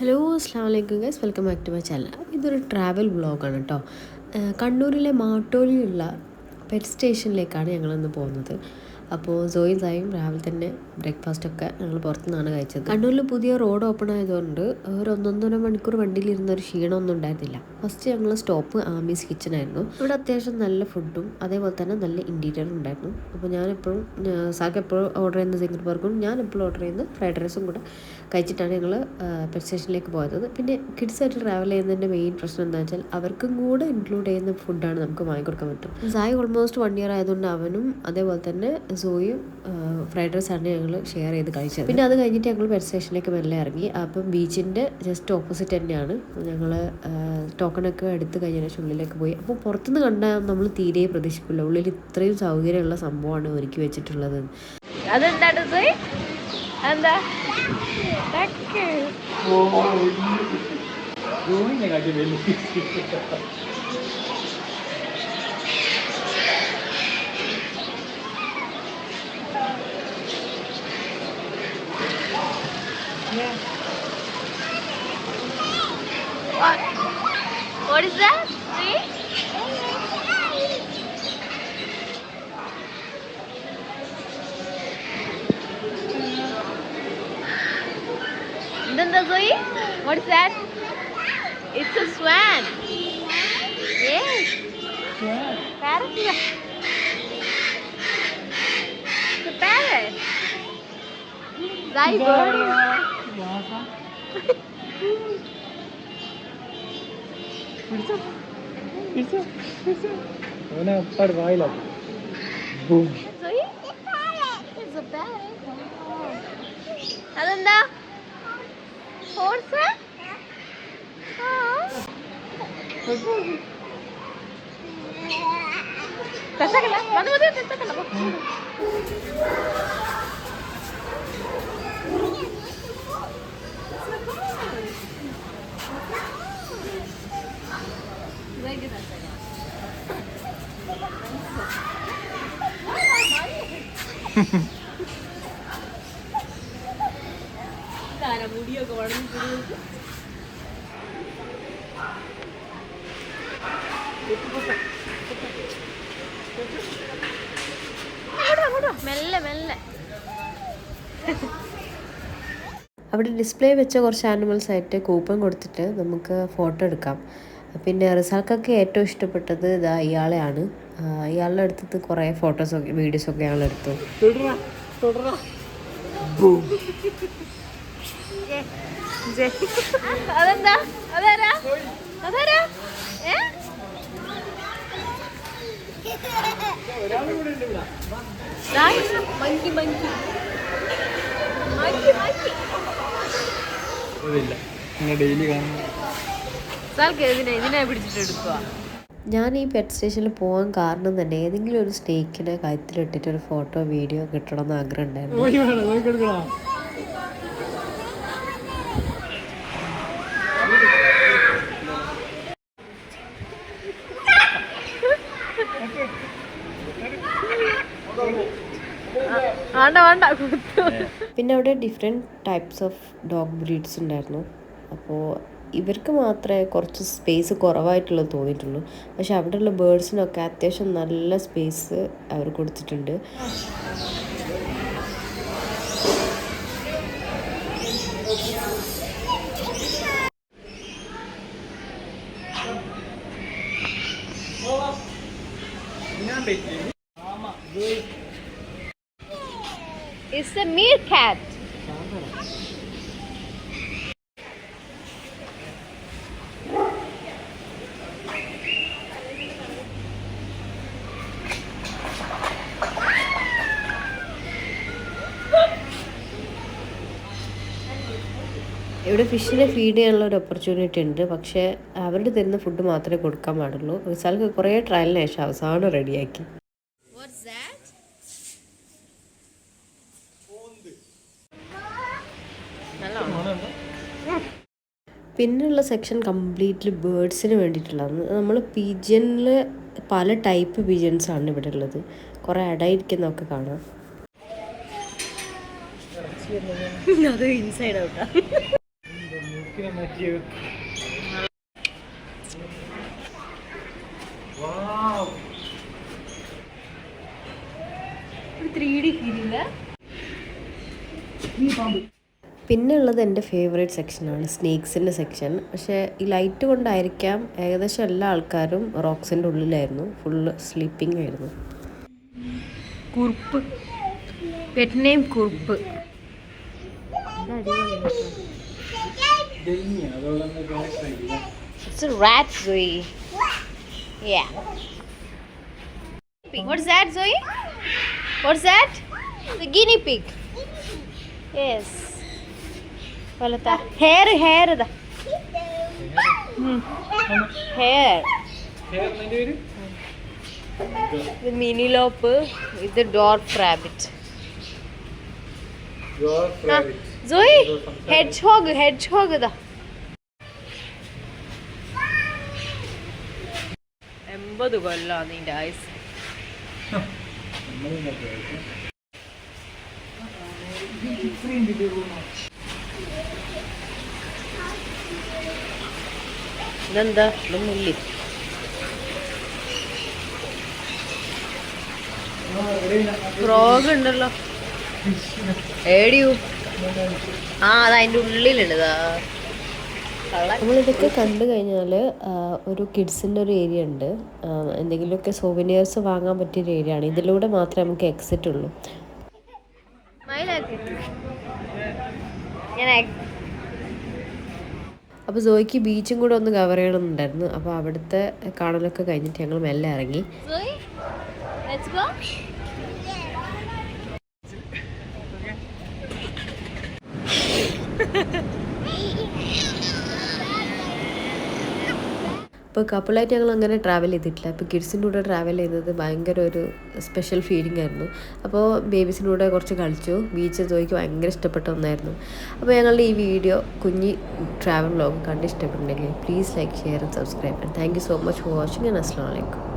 Hello അസ്സാം വലൈക്കും guys, welcome back to my channel. ഇതൊരു ട്രാവൽ വ്ളോഗാണ് കേട്ടോ. കണ്ണൂരിലെ മാട്ടോലിയുള്ള പെറ്റ് സ്റ്റേഷനിലേക്കാണ് ഞങ്ങളിന്ന് പോകുന്നത്. അപ്പോൾ സോയും സായും രാവിലെ തന്നെ ബ്രേക്ക്ഫാസ്റ്റൊക്കെ ഞങ്ങൾ പുറത്തുനിന്നാണ് കഴിച്ചത്. കണ്ണൂരിൽ പുതിയ റോഡ് ഓപ്പൺ ആയതുകൊണ്ട് ഒരു 1.5 മണിക്കൂർ വണ്ടിയിലിരുന്ന ഒരു ക്ഷീണമൊന്നും ഉണ്ടായിരുന്നില്ല. ഫസ്റ്റ് ഞങ്ങൾ സ്റ്റോപ്പ് ആമീസ് കിച്ചൺ ആയിരുന്നു. ഇവിടെ അത്യാവശ്യം നല്ല ഫുഡും അതേപോലെ തന്നെ നല്ല ഇൻറ്റീരിയറും ഉണ്ടായിരുന്നു. അപ്പോൾ ഞാനെപ്പോഴും സാക്ക് എപ്പോഴും ഓർഡർ ചെയ്യുന്ന സിംഗിൾ ബർഗറും ഞാൻ എപ്പോഴും ഓർഡർ ചെയ്യുന്ന ഫ്രൈഡ് റൈസും കൂടെ കഴിച്ചിട്ടാണ് ഞങ്ങൾ പെറ്റ് സ്റ്റേഷനിലേക്ക് പോയത്. പിന്നെ കിഡ്സായിട്ട് ട്രാവൽ ചെയ്യുന്നതിൻ്റെ മെയിൻ പ്രശ്നം എന്താ വെച്ചാൽ അവർക്കും കൂടെ ഇൻക്ലൂഡ് ചെയ്യുന്ന ഫുഡാണ് നമുക്ക് വാങ്ങിക്കൊടുക്കാൻ പറ്റും. സായി ഓൾമോസ്റ്റ് 1 ഇയർ ആയതുകൊണ്ട് അവനും അതേപോലെ തന്നെ സോയും ഫ്രൈഡ് റൈസാണ് ഞങ്ങൾ ഷെയർ ചെയ്ത് കഴിച്ചത്. പിന്നെ അത് കഴിഞ്ഞിട്ട് ഞങ്ങൾ പെറ്റ് സ്റ്റേഷനിലേക്ക് മെല്ലെ ഇറങ്ങി. അപ്പം ബീച്ചിൻ്റെ ജസ്റ്റ് ഓപ്പോസിറ്റ് തന്നെയാണ്. ഞങ്ങൾ ടോക്കണൊക്കെ എടുത്ത് കഴിഞ്ഞ ശേഷം ഉള്ളിലേക്ക് പോയി. അപ്പോൾ പുറത്തുനിന്ന് കണ്ടാൽ നമ്മൾ തീരെ പ്രതീക്ഷിക്കില്ല ഉള്ളിൽ ഇത്രയും സൗകര്യമുള്ള സംഭവമാണ് ഒരുക്കി വെച്ചിട്ടുള്ളത്. അതെന്താണ് സോയി? എന്താ What is that? See? Zoe? What is that? It's a swan. Yes. Swan. Parrot. It's a parrot. Zai bird. It's a boom. Zoe? It's a parrot. Adanda? Horse? Tasakala. Mana mudhe tasakala. മുടിയൊക്കെ വളർന്നു. മെല്ലെ മെല്ലെ. അവിടെ display വെച്ച കുറച്ച് animals ആയിട്ട് coupon കൊടുത്തിട്ട് നമുക്ക് ഫോട്ടോ എടുക്കാം. പിന്നെ റിസാൾക്കൊക്കെ ഏറ്റവും ഇഷ്ടപ്പെട്ടത് ഇതാ ഇയാളെയാണ്. ഇയാളുടെ അടുത്തത് കുറേ ഫോട്ടോസൊക്കെ വീഡിയോസൊക്കെ ഞങ്ങൾ എടുത്തു. അതെന്താ? അതാരാ? അതാരാ? Monkey monkey monkey monkey. ഇതിനെ പിടിച്ചിട്ട് എടുക്കുക. ഞാൻ ഈ പെറ്റ് സ്റ്റേഷനിൽ പോകാൻ കാരണം തന്നെ ഏതെങ്കിലും ഒരു സ്നേക്കിനെ കഴുത്തിലിട്ടിട്ട് ഒരു ഫോട്ടോ വീഡിയോ കിട്ടണമെന്ന് ആഗ്രഹം ഉണ്ടായിരുന്നു. പിന്നെ അവിടെ different types of dog breeds ഉണ്ടായിരുന്നു. അപ്പോൾ ഇവർക്ക് മാത്രമേ കുറച്ച് സ്പേസ് കുറവായിട്ടുള്ളത് തോന്നിയിട്ടുള്ളൂ. പക്ഷെ അവിടെയുള്ള ബേർഡ്സിനൊക്കെ അത്യാവശ്യം നല്ല സ്പേസ് അവർ കൊടുത്തിട്ടുണ്ട്. It's a meerkat. ഇവിടെ ഫിഷിനെ ഫീഡ് ചെയ്യാനുള്ള ഒരു ഓപ്പർച്യൂണിറ്റി ഉണ്ട്. പക്ഷേ അവരുടെ തരുന്ന ഫുഡ് മാത്രമേ കൊടുക്കാൻ പാടുള്ളൂ. റിസാൾക്ക് കുറേ ട്രയലിന് ശേഷം അവസാനം റെഡിയാക്കി. പിന്നെയുള്ള സെക്ഷൻ കംപ്ലീറ്റ്ലി ബേർഡ്സിന് വേണ്ടിയിട്ടുള്ളതാണ്. നമ്മൾ പീജിയനിൽ പല ടൈപ്പ് പീജിയൻസാണ് ഇവിടെ ഉള്ളത്. കുറേ അടയിരിക്കുന്നതൊക്കെ കാണാം. അത് ഇൻസൈഡ് ഔട്ടാ. Matthew. Wow. 3D feeling. പിന്നെ ഉള്ളത് എൻ്റെ ഫേവറേറ്റ് സെക്ഷനാണ് സ്നേക്സിൻ്റെ സെക്ഷൻ. പക്ഷേ ഈ ലൈറ്റ് കൊണ്ടായിരിക്കാം ഏകദേശം എല്ലാ ആൾക്കാരും റോക്സിൻ്റെ ഉള്ളിലായിരുന്നു, ഫുള്ള് സ്ലീപ്പിംഗ് ആയിരുന്നു. Kurup, pet name Kurup. It's a rat, Zoe. Yeah. What's that, Zoe? What's that? The guinea pig. Yes. Valata. Hair da. Hair. The mini lope with the dwarf rabbit. Dwarf rabbit. Zoe, hedgehog da. 80 കൊല്ലാണ് നിന്റെ ആയുസ്. ഇതെന്താ മുല്ലി? Frog ഉണ്ടല്ലോ. ഏടിയു അത് അതിൻ്റെ ഉള്ളിലുണ്ട്. നമ്മളിതൊക്കെ കണ്ടു കഴിഞ്ഞാൽ ഒരു കിഡ്സിൻ്റെ ഒരു ഏരിയ ഉണ്ട്. എന്തെങ്കിലുമൊക്കെ സോവിനിയേഴ്സ് വാങ്ങാൻ പറ്റിയൊരു ഏരിയ ആണ്. ഇതിലൂടെ മാത്രമേ നമുക്ക് എക്സിറ്റ് ഉള്ളൂ. അപ്പോൾ സോയ്ക്ക് ബീച്ചും കൂടെ ഒന്ന് കവർ ചെയ്യണമെന്നുണ്ടായിരുന്നു. അപ്പോൾ അവിടുത്തെ കാണലൊക്കെ കഴിഞ്ഞിട്ട് ഞങ്ങൾ മെല്ലെ ഇറങ്ങി. അപ്പോൾ കപ്പിളായിട്ട് ഞങ്ങൾ അങ്ങനെ ട്രാവൽ ചെയ്തിട്ടില്ല. അപ്പോൾ കിഡ്സിൻ്റെ കൂടെ ട്രാവൽ ചെയ്യുന്നത് ഭയങ്കര ഒരു സ്പെഷ്യൽ ഫീലിംഗ് ആയിരുന്നു. അപ്പോൾ ബേബീസിൻ്റെ കൂടെ കുറച്ച് കളിച്ചു. ബീച്ച് സോയ്ക്ക് ഭയങ്കര ഇഷ്ടപ്പെട്ട ഒന്നായിരുന്നു. അപ്പോൾ ഞങ്ങളുടെ ഈ വീഡിയോ കുഞ്ഞി ട്രാവൽ വ്ലോഗ് കണ്ട് ഇഷ്ടപ്പെട്ടിട്ടുണ്ടെങ്കിൽ please like, share and subscribe. And thank you so much for watching. And അസ്സലാമു അലൈക്കും.